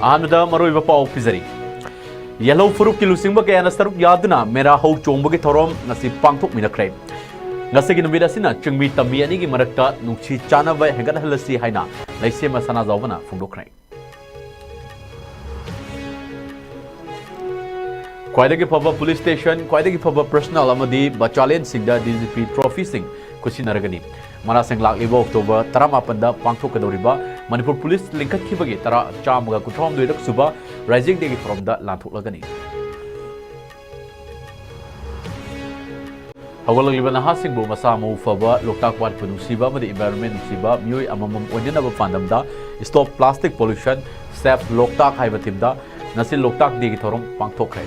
अहमद मरोइब पाव पिजरी yellow फुरुक की लुसिंग कया सरुक यादना मेरा हौ चोंबगी theorem ngasi पांगथोक मिनखरे ngasi numida sina chungmi tambi ani gi marakta nungchi chanaba hegat halasi haina laisema sana zawbana phungdokrai Kwaidagi Paba Police Station, Kwaidagi Paba Personal Amadi, Battalion Singda, DGP Trophy Sing, Kusinaragani. Marasing Laklibo October, Taramapanda, Pangto Kadoriba, Manipur Police Linkat Kibagi, Tara Chamaga Kutrom Dudak Suba, Rising Degi from the Lantuk Lagani. Hawala Libana Hasingbo, Masamo Faba, Lokak Wat Punusiba, the environment Siba, Mui Amamum Onyanaba Fandamda, stop plastic pollution, save Loktak Haivatimda, Nasil Loktak Digitorum, Pangto Krai.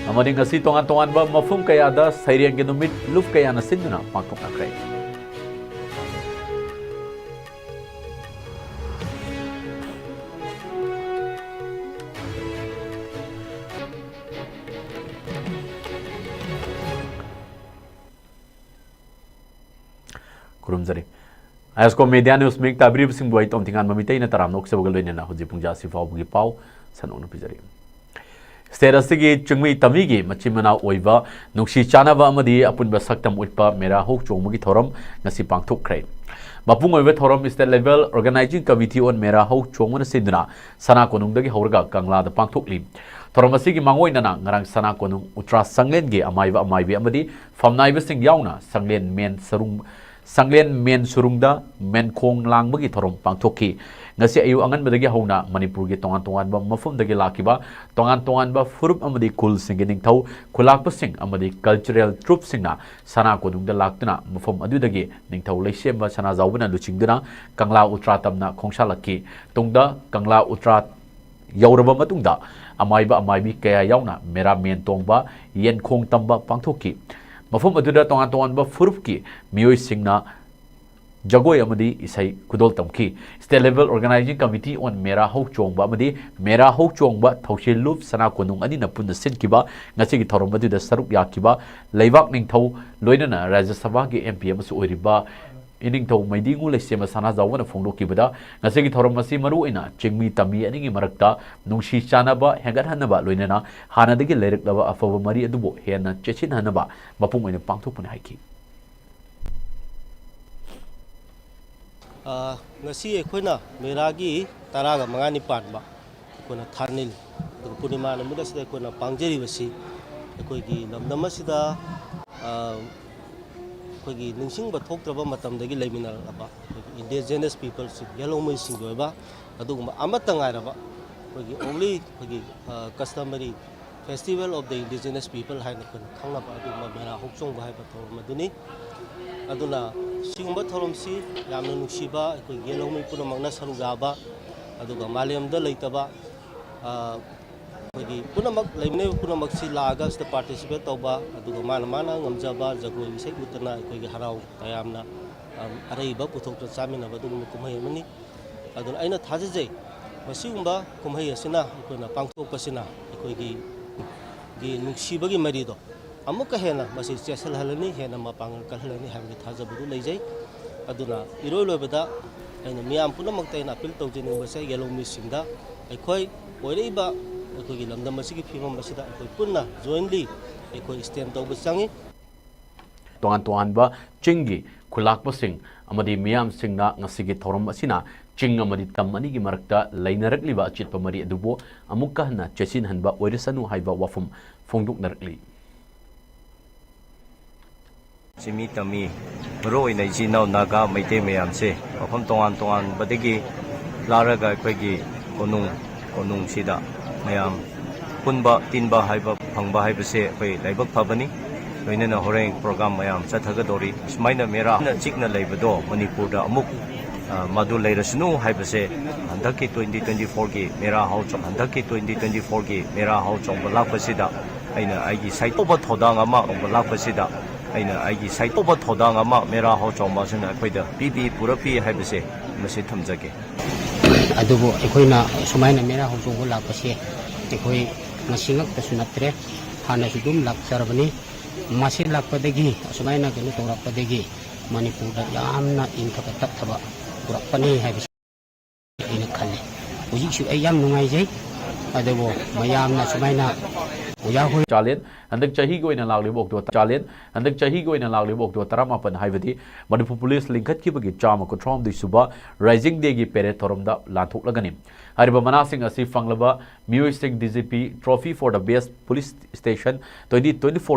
Amadi ngasi tongan-tongan ba mafum kaya da sairiang ginumit luf kaya na sinduna pangtok na kray. Kurumzari. ISCOM media news make tabrib sing buai tom tingan mamitay na taram nok sa bagal na huji pungja si fau bugi pau sanong na pizari. Status gi chungmi tamigi machimana oiba nungsi chanaba amadi apunba saktam utpa mera hok chongmugi thoram ngasi pangthok krai mapung oiba thoram state level organizing committee on mera hok chongmana siduna sana konungdagi horga kangla da pangthok li thoram asigi mangoina na ngarang sana konung utra sanglen ge amaiba amaibi amadi famnaiba sing yauna sanglen men surungda men khong langbagi thoram pangthokki ngasi ayu angan badagi hauna manipur gi tongan ba mafum dagi lakiba tongan ba furup amadi kul singing thau khulakpa sing amadi cultural troop singna sana konungda laktuna mafum adudagi ningthau leisem sana zawbana luchingduna kangla utra tamna khongsalaki tungda kangla utra yauraba matungda amaibi kaya yauna mera men tongba yen khong tamba pangthokki mafum aduda tongan ba furup ki mioi singna Jagoi amadi isai kudol tamki state level organizing committee on mera hok chongba amadi mera hok chongba thausil lup sana konung ani napun sin kiba ngasi gi thorom adu da sarup ya kiba leibak ning thau loinana rajya sabha gi mp amu oiriba ining thau maidi ngu lesema sana zawna phongdo kibada ngasi gi thorom masi maru ina chingmi tami ani gi marakta nungsi chanaba hengat hanaba loinana hanadagi lerik laba afawa mari adubo hena chechin hanaba mapung ina pangthok pun haiki ngasi ekhona meragi taraga mangani panba ekhona tharnil purnima namuda sida ekhona pangjeri basi ekhoigi namnama sida ekhoigi ningsing ba thoktraba matamdagi leiminaraba indigenous people si yellow mai singba aduguma amata ngairaba ekhoigi only ekhoigi customary festival of the indigenous people haina khangnaba aduguma mera hokchong ba haiba thor maduni aduna sigumba thoromsi yamna nuksiba ekoi gelomai punamagna sarugaba aduga malemda leitaba ekoi punamak leimne punamak si laga sta participate toba aduga mana ngamjaba jagoi isai utana ekoi harau tayamna araiba puthokta chamina badu kumhai mani aduna aina thajai masigumba kumhai asina ekoina pangthokpasina ekoi gi nuksibagi marido amuka hena masi chesal halani hena mapangal kalhalani hamni thajabdu leijai aduna iroi loibada aina miam punamak taina appeal tawjini basa yellow missingda aikoi oireiba aikoi lamdam masigi phimam basida aikoi punna jointly aikoi stand tawba changi tongan ba chingi khulakpa sing amadi miam singna ngasigi thorom asina ching amadi tam ani gi marakta lainarakliba achitpa mari adubo amukka na chesin hanba oiresanu haiba wafum phongduk narakli Simi tami ro ina jinau naga maite mayam se mafam tongan badagi laraga akhoi konung sida mayam punba tinba haiba phangba haiba se akhoi laibak phabani loinana horeng program mayam chathaga dori smaina mera na chikna leibado manipur da amuk madu leirasnu haiba se handaki 2024 gi mera hau chong handaki 2024 gi mera hau chong balak pasida aina aigi site oba thodang ama balak pasida aina aigi site oba thodang ama mera hau chong ma sena khoida pp purapi haibase mase thamjage adubo ekoina sumaina mera hau chong balak pase ekoi masingak tasunatre hana sudum lakcharbani masi lakpadagi sumaina kenu torakpadagi ꯃꯅꯤꯄꯨꯔꯗ ꯌꯥꯝꯅ ꯏꯪꯊꯕ ꯇꯞꯊꯕ ꯄꯨꯔꯛꯄꯅꯤ ꯍꯥꯏꯕꯁꯤ ꯑꯩꯅ ꯈꯜꯂꯤ ꯍꯧꯖꯤꯛꯁꯨ ꯑꯩ ꯌꯥꯝ ꯅꯨꯡꯉꯥꯏꯖꯩ ꯑꯗꯨꯕꯨ ꯃꯌꯥꯝꯅ ꯁꯨꯃꯥꯏꯅ ꯑꯣꯖꯥꯈꯣꯏ ꯆꯥꯂꯦꯟ ꯍꯟꯗꯛ ꯆꯍꯤꯒꯤ ꯑꯣꯏꯅ ꯂꯥꯛꯂꯤꯕ ꯑꯣꯛꯇꯣꯕꯔ ꯆꯥꯂꯦꯟ ꯍꯟꯗꯛ ꯆꯍꯤꯒꯤ ꯑꯣꯏꯅ ꯂꯥꯛꯂꯤꯕ ꯑꯣꯛꯇꯣꯕꯔ 18 ꯍꯥꯏꯕꯗꯤ ꯃꯅꯤꯄꯨꯔ ꯄꯨꯂꯤꯁ ꯂꯤꯡꯈꯠꯈꯤꯕꯒꯤ 139 ꯁꯨꯕ ꯔꯥꯏꯖꯤꯡ ꯗꯦꯒꯤ ꯄꯦꯔꯦꯗ ꯊꯧꯔꯝꯗ ꯂꯥꯟꯊꯣꯛꯂꯒꯅꯤ ꯍꯥꯏꯔꯤꯕ ꯃꯅꯥꯁꯤꯡ ꯑꯁꯤ ꯐꯪꯂꯕ ꯃꯤꯑꯣꯏꯁꯤꯡ DGP ꯇ꯭ꯔꯣꯐꯤ ꯐꯣꯔ ꯗ ꯕꯦꯁ ꯄꯨꯂꯤꯁ ꯁ꯭ꯇꯦꯁꯟ 2024